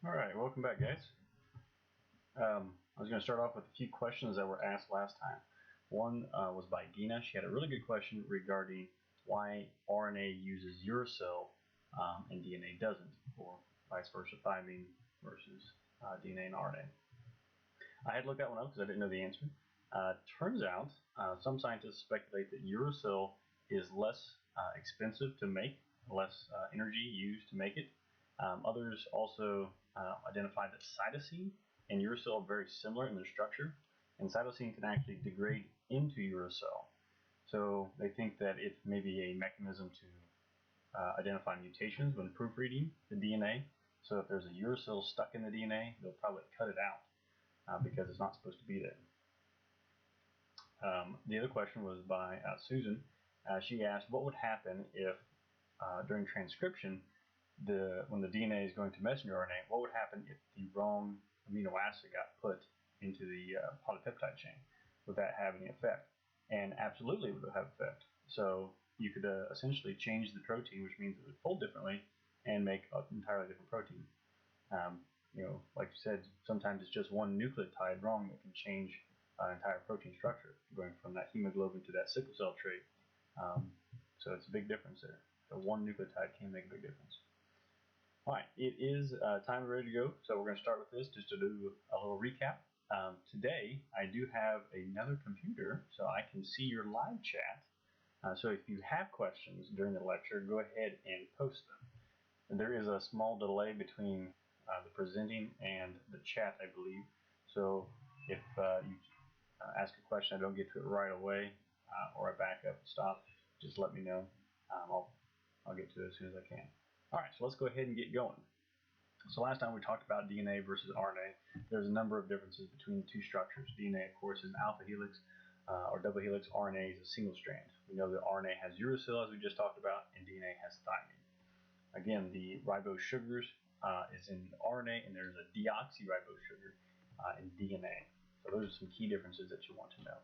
Alright, welcome back, guys. I was going to start off with a few questions that were asked last time. One was by Gina. She had a really good question regarding why RNA uses uracil and DNA doesn't, or vice versa, thymine versus DNA and RNA. I had looked that one up because I didn't know the answer. Turns out, some scientists speculate that uracil is less expensive to make, less energy used to make it. Others also identified that cytosine and uracil are very similar in their structure, and cytosine can actually degrade into uracil. So they think that it may be a mechanism to identify mutations when proofreading the DNA. So if there's a uracil stuck in the DNA, they'll probably cut it out because it's not supposed to be there. The other question was by Susan. She asked what would happen if during transcription, when the DNA is going to messenger RNA, what would happen if the wrong amino acid got put into the polypeptide chain? Would that have any effect? And absolutely it would have effect. So you could essentially change the protein, which means it would fold differently and make an entirely different protein. Like you said, sometimes it's just one nucleotide wrong that can change an entire protein structure, going from that hemoglobin to that sickle cell trait. So it's a big difference there. So one nucleotide can make a big difference. Alright, it is time ready to go, so we're going to start with this just to do a little recap. Today, I do have another computer, so I can see your live chat. So if you have questions during the lecture, go ahead and post them. And there is a small delay between the presenting and the chat, I believe. So if you ask a question, I don't get to it right away, or I back up and stop, just let me know. I'll get to it as soon as I can. Alright, so let's go ahead and get going. So last time we talked about DNA versus RNA. There's a number of differences between the two structures. DNA, of course, is an alpha helix or double helix. RNA is a single strand. We know that RNA has uracil, as we just talked about, and DNA has thymine. Again, the ribose sugars is in RNA, and there's a deoxyribose sugar in DNA. So those are some key differences that you want to know.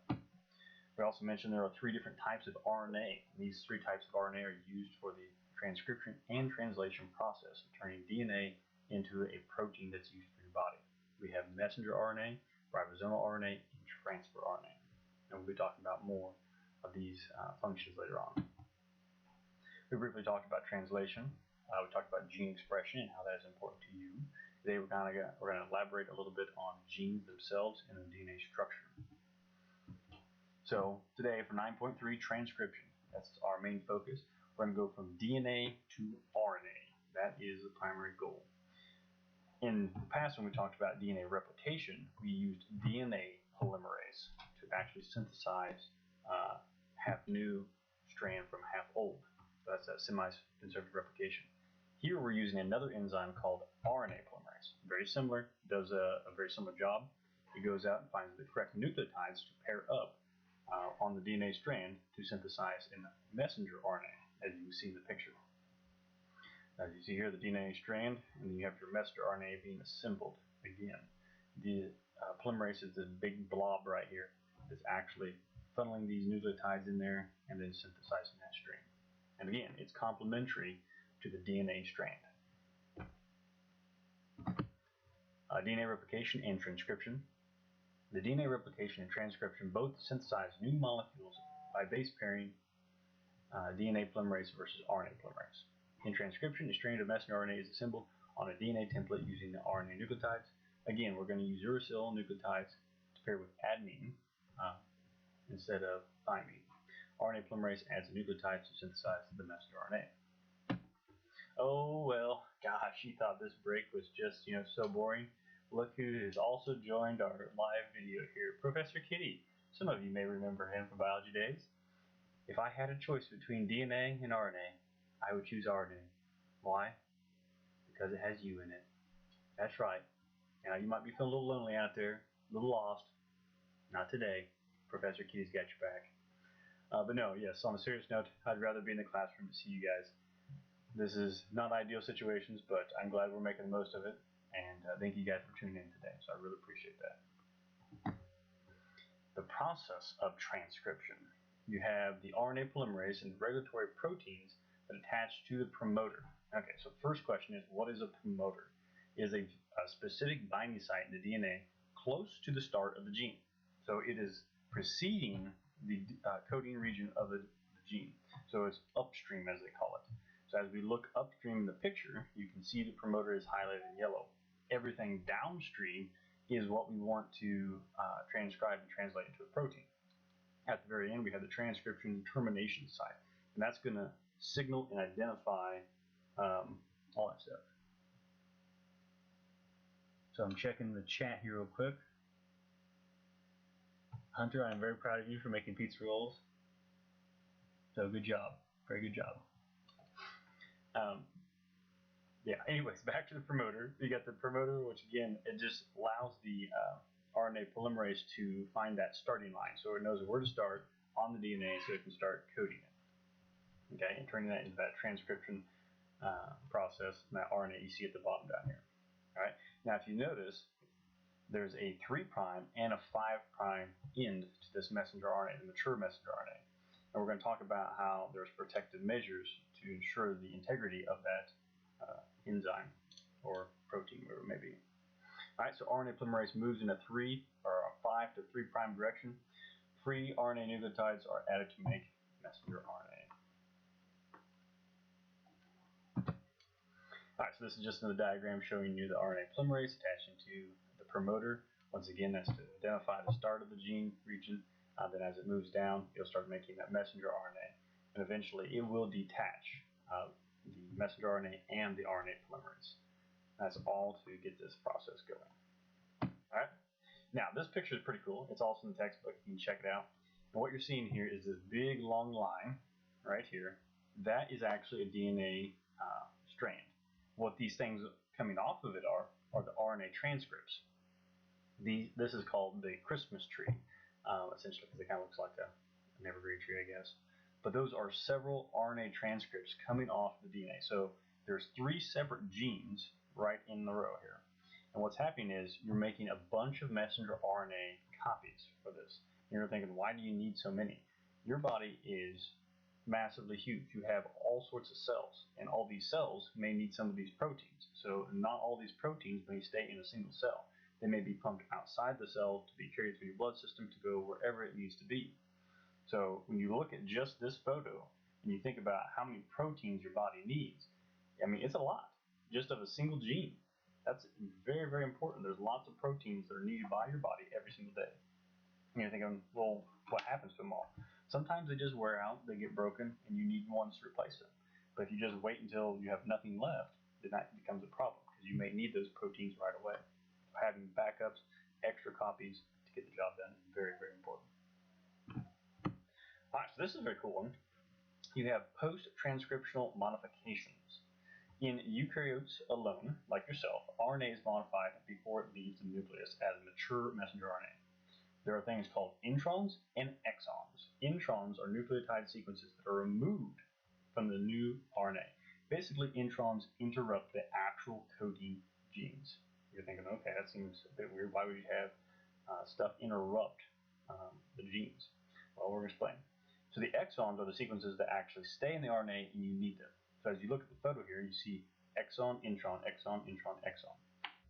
We also mentioned there are 3 different types of RNA. And these 3 types of RNA are used for the transcription and translation process of turning DNA into a protein that's used for your body. We have messenger RNA, ribosomal RNA, and transfer RNA. And we'll be talking about more of these functions later on. We briefly talked about translation. We talked about gene expression and how that is important to you. Today we're going to elaborate a little bit on genes themselves and the DNA structure. So today for 9.3 transcription, that's our main focus. We're going to go from DNA to RNA. That is the primary goal. In the past, when we talked about DNA replication, we used DNA polymerase to actually synthesize half new strand from half old. So that's that semi-conservative replication. Here we're using another enzyme called RNA polymerase. Very similar, does a very similar job. It goes out and finds the correct nucleotides to pair up on the DNA strand to synthesize in messenger RNA, as you can see in the picture. As you see here, the DNA strand, and then you have your messenger RNA being assembled again. The polymerase is this big blob right here that's actually funneling these nucleotides in there and then synthesizing that strand. And again, it's complementary to the DNA strand. DNA replication and transcription. The DNA replication and transcription both synthesize new molecules by base pairing DNA polymerase versus RNA polymerase. In transcription, a strand of messenger RNA is assembled on a DNA template using the RNA nucleotides. Again, we're going to use uracil nucleotides to pair with adenine instead of thymine. RNA polymerase adds a nucleotide to synthesize the messenger RNA. Oh, well, gosh, you thought this break was just, so boring. Look who has also joined our live video here, Professor Kitty. Some of you may remember him from biology days. If I had a choice between DNA and RNA, I would choose RNA. Why? Because it has you in it. That's right. Now, you might be feeling a little lonely out there, a little lost. Not today. Professor Kitty's got your back. But no, yes, on a serious note, I'd rather be in the classroom to see you guys. This is not ideal situations, but I'm glad we're making the most of it. And thank you guys for tuning in today. So I really appreciate that. The process of transcription. You have the RNA polymerase and regulatory proteins that attach to the promoter. Okay, so the first question is, what is a promoter? is a specific binding site in the DNA close to the start of the gene. So it is preceding the coding region of the gene. So it's upstream, as they call it. So as we look upstream in the picture, you can see the promoter is highlighted in yellow. Everything downstream is what we want to transcribe and translate into a protein. At the very end, we have the transcription termination site, and that's going to signal and identify all that stuff. So I'm checking the chat here real quick. Hunter, I'm very proud of you for making pizza rolls. So good job. Very good job. Yeah, anyways, back to the promoter. You got the promoter, which again, it just allows the RNA polymerase to find that starting line. So it knows where to start on the DNA so it can start coding it. Okay, and turning that into that transcription process, and that RNA you see at the bottom down here. All right, now if you notice, there's a 3' and a 5' end to this messenger RNA, the mature messenger RNA. And we're going to talk about how there's protective measures to ensure the integrity of that enzyme or protein, whatever it may be. All right, so RNA polymerase moves in a 3 or a 5 to 3' direction. Free RNA nucleotides are added to make messenger RNA. All right, so this is just another diagram showing you the RNA polymerase attaching to the promoter. Once again, that's to identify the start of the gene region. Then as it moves down, you'll start making that messenger RNA. And eventually, it will detach the messenger RNA and the RNA polymerase. That's all to get this process going. All right. Now, this picture is pretty cool. It's also in the textbook. You can check it out. And what you're seeing here is this big, long line right here. That is actually a DNA strand. What these things coming off of it are the RNA transcripts. This is called the Christmas tree, essentially, because it kind of looks like an evergreen tree, I guess. But those are several RNA transcripts coming off the DNA. So there's 3 separate genes right in the row here. And what's happening is you're making a bunch of messenger RNA copies for this. And you're thinking, why do you need so many? Your body is massively huge. You have all sorts of cells, and all these cells may need some of these proteins. So not all these proteins may stay in a single cell. They may be pumped outside the cell to be carried through your blood system to go wherever it needs to be. So when you look at just this photo and you think about how many proteins your body needs, I mean, it's a lot just of a single gene. That's very, very important. There's lots of proteins that are needed by your body every single day. And you're thinking, well, what happens to them all? Sometimes they just wear out, they get broken, and you need ones to replace them. But if you just wait until you have nothing left, then that becomes a problem because you may need those proteins right away. Having backups, extra copies to get the job done is very, very important. All right, so this is a very cool one. You have post-transcriptional modifications. In eukaryotes alone, like yourself, RNA is modified before it leaves the nucleus as a mature messenger RNA. There are things called introns and exons. Introns are nucleotide sequences that are removed from the new RNA. Basically, introns interrupt the actual coding genes. You're thinking, okay, that seems a bit weird. Why would you have stuff interrupt the genes? Well, we're going to explain. So the exons are the sequences that actually stay in the RNA and you need them. So as you look at the photo here, you see exon, intron, exon, intron, exon.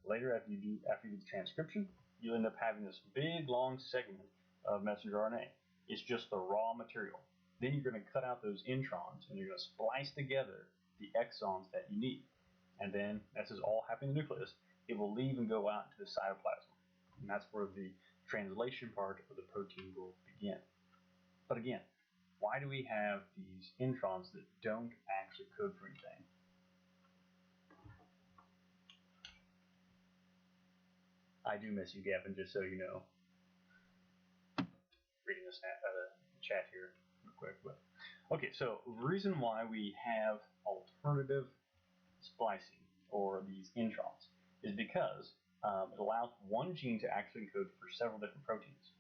Later, after you do the transcription, you'll end up having this big, long segment of messenger RNA. It's just the raw material. Then you're going to cut out those introns and you're going to splice together the exons that you need. And then, as is all happening in the nucleus, it will leave and go out to the cytoplasm. And that's where the translation part of the protein will begin. But again, why do we have these introns that don't actually code for anything? I do miss you, Gavin, just so you know. Reading this chat here real quick. But okay, so the reason why we have alternative splicing, or these introns, is because it allows one gene to actually encode for several different proteins.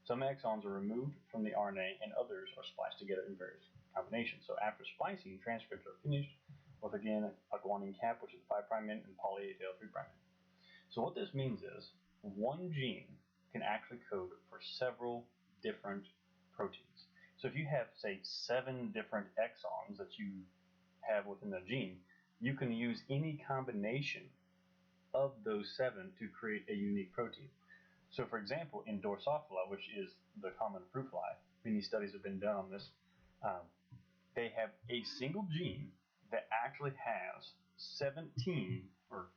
Some exons are removed from the RNA and others are spliced together in various combinations. So after splicing, transcripts are finished with, again, a guanine cap, which is a 5' end, and poly A tail 3' end. So what this means is one gene can actually code for several different proteins. So if you have, say, 7 different exons that you have within the gene, you can use any combination of those 7 to create a unique protein. So for example, in Drosophila, which is the common fruit fly, many studies have been done on this, they have a single gene that actually has 17, or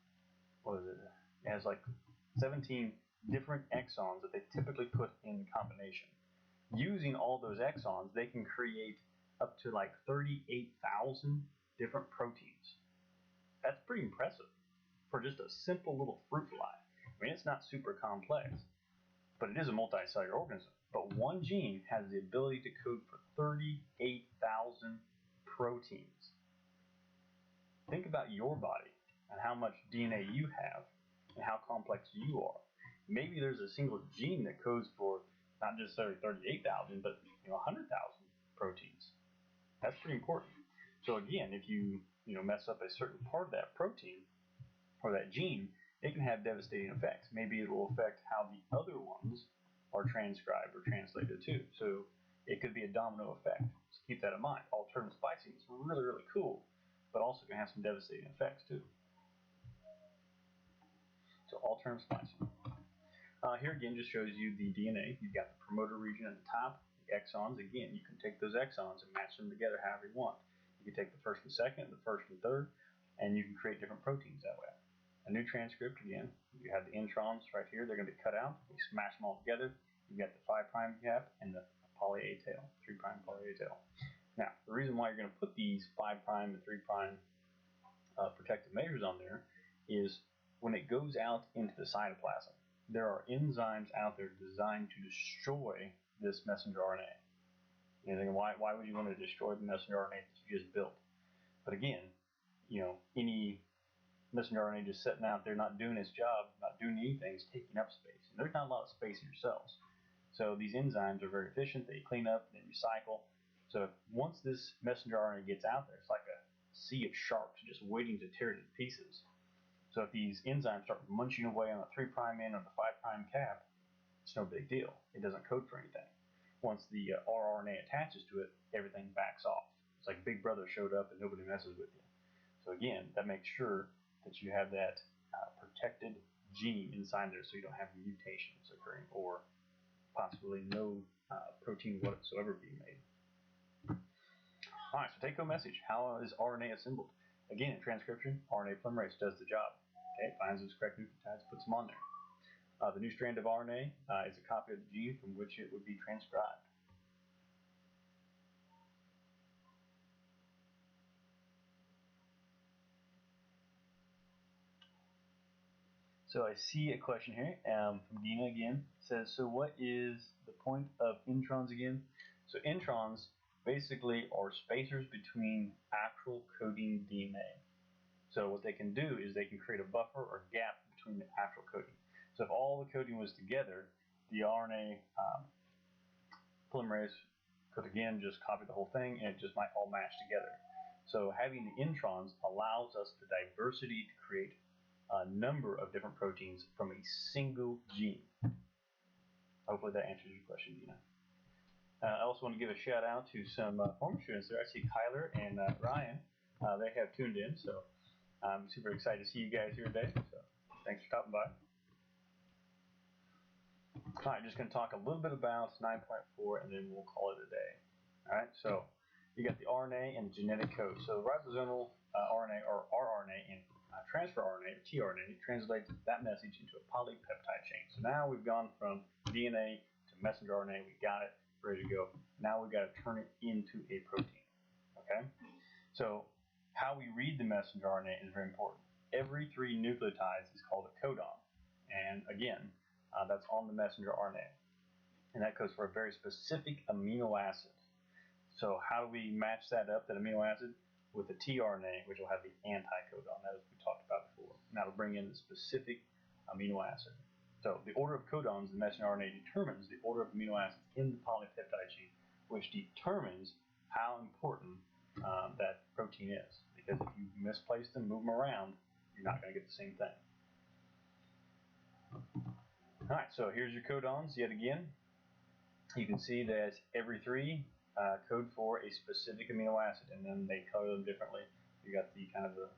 what is it? It has like 17 different exons that they typically put in combination. Using all those exons, they can create up to like 38,000 different proteins. That's pretty impressive for just a simple little fruit fly. I mean, it's not super complex, but it is a multicellular organism. But one gene has the ability to code for 38,000 proteins. Think about your body and how much DNA you have and how complex you are. Maybe there's a single gene that codes for not just 38,000, but 100,000 proteins. That's pretty important. So again, if you mess up a certain part of that protein or that gene, it can have devastating effects. Maybe it will affect how the other ones are transcribed or translated too. So it could be a domino effect. So keep that in mind. Alternative splicing is really, really cool, but also can have some devastating effects too. So alternative splicing. Here again just shows you the DNA. You've got the promoter region at the top, the exons. Again, you can take those exons and match them together however you want. You can take the first and second, the first and third, and you can create different proteins that way. A new transcript, again, you have the introns right here. They're going to be cut out. We smash them all together. You've got the 5' gap and the poly A tail, 3' poly A tail. Now, the reason why you're going to put these 5' and 3' protective measures on there is when it goes out into the cytoplasm, there are enzymes out there designed to destroy this messenger RNA. You're thinking, why would you want to destroy the messenger RNA that you just built? But again, any messenger RNA just sitting out there not doing its job, not doing anything, is taking up space. And there's not a lot of space in your cells. So these enzymes are very efficient. They clean up, they recycle. So once this messenger RNA gets out there, it's like a sea of sharks just waiting to tear it to pieces. So if these enzymes start munching away on the 3' end or the 5' cap, it's no big deal. It doesn't code for anything. Once the rRNA attaches to it, everything backs off. It's like Big Brother showed up and nobody messes with you. So again, that makes sure that you have that protected gene inside there so you don't have mutations occurring or possibly no protein whatsoever being made. All right, so take-home message. How is RNA assembled? Again, in transcription, RNA polymerase does the job. Okay, it finds those correct nucleotides, puts them on there. The new strand of RNA is a copy of the gene from which it would be transcribed. So I see a question here from Dina again. It says, so what is the point of introns again? So introns basically are spacers between actual coding DNA. So what they can do is they can create a buffer or gap between the actual coding. So if all the coding was together, the RNA polymerase could again just copy the whole thing and it just might all match together. So having the introns allows us the diversity to create a number of different proteins from a single gene. Hopefully that answers your question, Dina. I also want to give a shout out to some former students there. I see Kyler and Ryan. They have tuned in, so I'm super excited to see you guys here today. So thanks for stopping by. All right, just going to talk a little bit about 9.4 and then we'll call it a day. All right, so you got the RNA and genetic code. So ribosomal RNA or rRNA and transfer RNA or tRNA translates that message into a polypeptide chain. So now we've gone from DNA to messenger RNA. We got it ready to go. Now we've got to turn it into a protein. Okay, so how we read the messenger RNA is very important. Every 3 nucleotides is called a codon, and again, that's on the messenger RNA, and that codes for a very specific amino acid. So how do we match that up, that amino acid, with the tRNA, which will have the anti-codon, as we talked about before. And that'll bring in the specific amino acid. So the order of codons in the messenger RNA determines the order of amino acids in the polypeptide chain, which determines how important that protein is. Because if you misplace them, move them around, you're not going to get the same thing. All right, so here's your codons yet again. You can see that every 3 code for a specific amino acid, and then they color them differently. You got the kind of the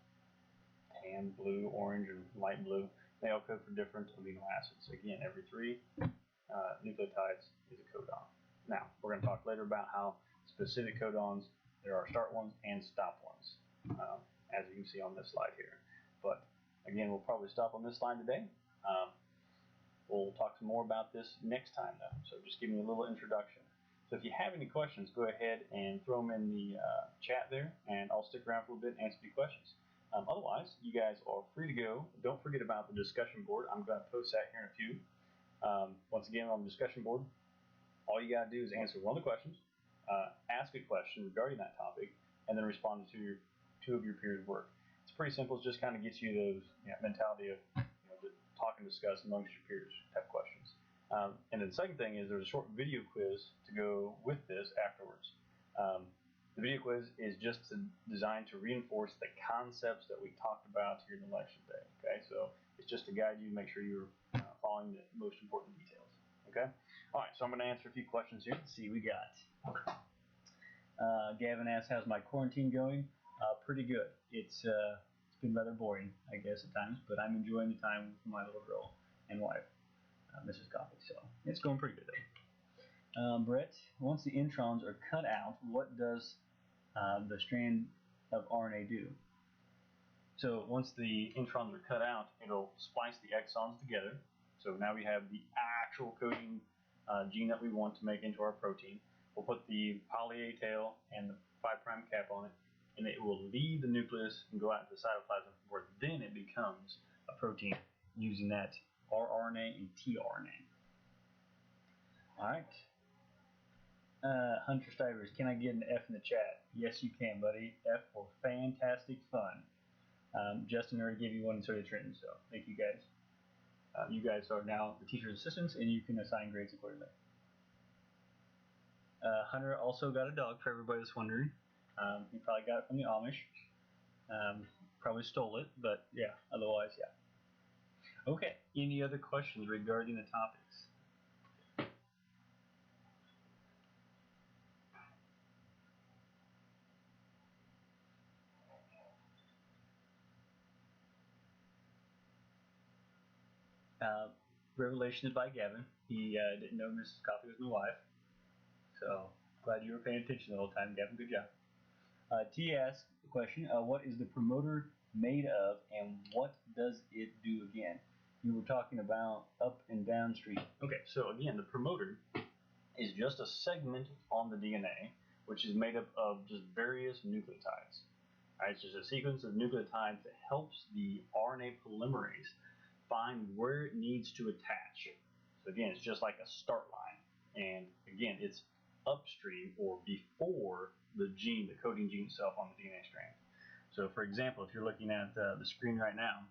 tan and blue, orange, and light blue. They all code for different amino acids. Again, every 3 nucleotides is a codon. Now, we're going to talk later about how specific codons, there are start ones and stop ones, as you can see on this slide here. But again, we'll probably stop on this slide today. We'll talk some more about this next time, though. So just give me a little introduction. So if you have any questions, go ahead and throw them in the chat there, and I'll stick around for a little bit and answer the questions. Otherwise, you guys are free to go. Don't forget about the discussion board. I'm going to post that here in a few. Once again, on the discussion board, all you got to do is answer one of the questions, ask a question regarding that topic, and then respond to two of your peers' work. It's pretty simple. It just kind of gets you those mentality of talk and discuss amongst your peers type questions. And then the second thing is there's a short video quiz to go with this afterwards. The video quiz is just designed to reinforce the concepts that we talked about here in the lecture today. Okay, so it's just to guide you, make sure you're following the most important details. Okay, all right. So I'm going to answer a few questions here. Let's see, we got Gavin asks, "How's my quarantine going?" Pretty good. It's been rather boring, I guess, at times, but I'm enjoying the time with my little girl and wife, Mrs. Coffee. So it's going pretty good though. Brett, once the introns are cut out, what does the strand of RNA do? So once the introns are cut out, it'll splice the exons together. So now we have the actual coding gene that we want to make into our protein. We'll put the poly A tail and the 5' cap on it, and it will leave the nucleus and go out into the cytoplasm, where then it becomes a protein using that rRNA and tRNA. All right. Hunter Stivers, can I get an F in the chat? Yes, you can, buddy. F for fantastic fun. Justin already gave you one in Soda Trenton, so thank you guys. You guys are now the teacher's assistants, and you can assign grades accordingly. Hunter also got a dog, for everybody that's wondering. He probably got it from the Amish. Probably stole it, but yeah, otherwise, yeah. Okay, any other questions regarding the topics? Revelation is by Gavin. He didn't know Mrs. Coffee was my wife. So, glad you were paying attention the whole time, Gavin. Good job. T asked the question, what is the promoter made of, and what does it do again? You were talking about up and downstream. Okay, so again, the promoter is just a segment on the DNA, which is made up of just various nucleotides. Right, it's just a sequence of nucleotides that helps the RNA polymerase find where it needs to attach. So again, it's just like a start line. And again, it's upstream or before the gene, the coding gene itself on the DNA strand. So for example, if you're looking at the screen right now,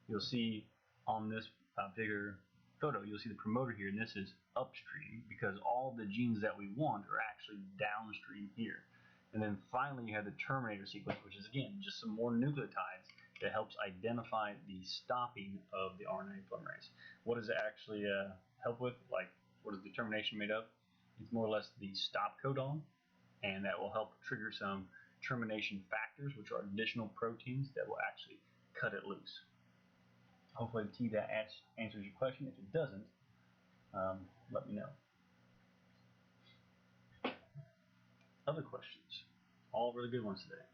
you'll see on this bigger photo, you'll see the promoter here, and this is upstream because all the genes that we want are actually downstream here. And then finally you have the terminator sequence, which is again just some more nucleotides that helps identify the stopping of the RNA polymerase. What does it actually help with? Like, what is the termination made of? It's more or less the stop codon, and that will help trigger some termination factors, which are additional proteins that will actually cut it loose. Hopefully T, that answers your question. If it doesn't, let me know. Other questions? All really good ones today.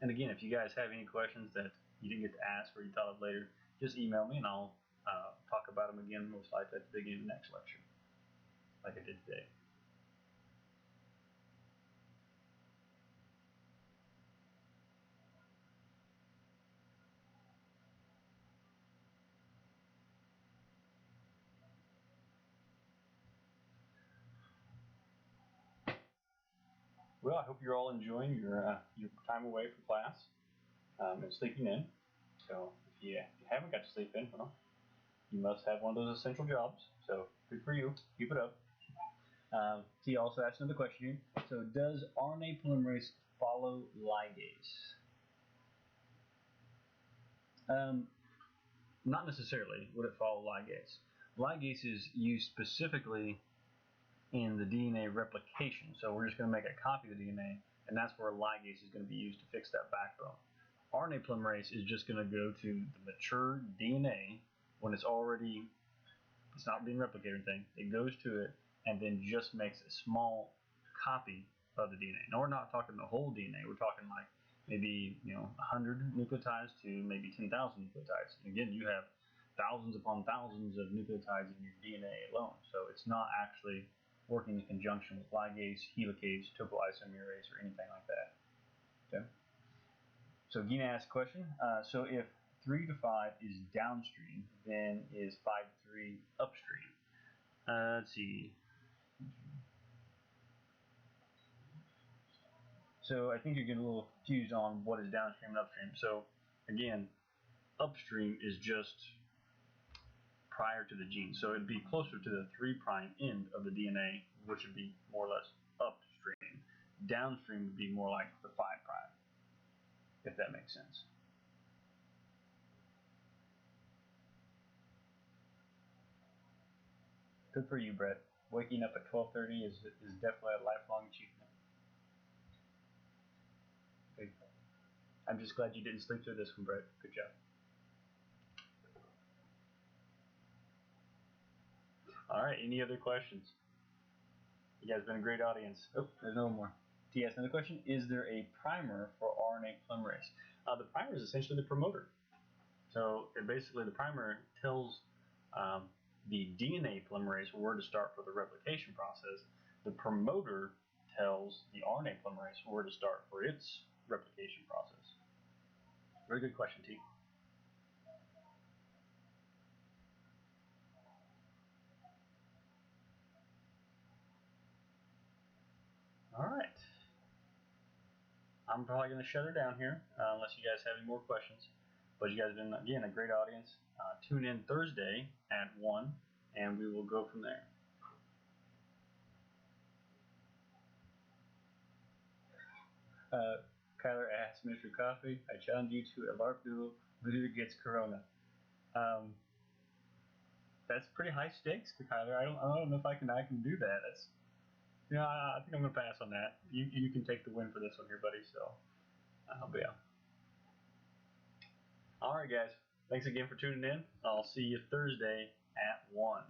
And again, if you guys have any questions that you didn't get to ask or you thought of later, just email me and I'll talk about them again, most likely at the beginning of the next lecture, like I did today. Well, I hope you're all enjoying your time away from class and sleeping in. So if you haven't got to sleep in, well, you must have one of those essential jobs. So good for you. Keep it up. T also asked another question here. So does RNA polymerase follow ligase? Not necessarily would it follow ligase. Ligase is used specifically in the DNA replication. So we're just going to make a copy of the DNA, and that's where ligase is going to be used to fix that backbone. RNA polymerase is just going to go to the mature DNA when it's not being replicated or anything. It goes to it and then just makes a small copy of the DNA. Now we're not talking the whole DNA. We're talking like maybe 100 nucleotides to maybe 10,000 nucleotides. And again, you have thousands upon thousands of nucleotides in your DNA alone. So it's not actually working in conjunction with ligase, helicase, topoisomerase, or anything like that. Okay. So Gina asked a question. So if 3 to 5 is downstream, then is 5 to 3 upstream? Let's see. So I think you're getting a little confused on what is downstream and upstream. So again, upstream is just prior to the gene. So it'd be closer to the 3' end of the DNA, which would be more or less upstream. Downstream would be more like the 5', if that makes sense. Good for you, Brett. Waking up at 12:30 is definitely a lifelong achievement. Okay. I'm just glad you didn't sleep through this one, Brett. Good job. All right, any other questions? You guys have been a great audience. Oh, there's no more. T asks another question. Is there a primer for RNA polymerase? The primer is essentially the promoter. So basically the primer tells the DNA polymerase where to start for the replication process. The promoter tells the RNA polymerase where to start for its replication process. Very good question, T. All right. I'm probably going to shut her down here unless you guys have any more questions. But you guys have been, again, a great audience. Tune in Thursday at 1, and we will go from there. Kyler asked Mr. Coffee, I challenge you to a LARP duel. Who gets Corona? That's pretty high stakes, Kyler. I don't know if I can do that. That's I think I'm gonna pass on that. You can take the win for this one here, buddy. So, but yeah. All right, guys. Thanks again for tuning in. I'll see you Thursday at 1.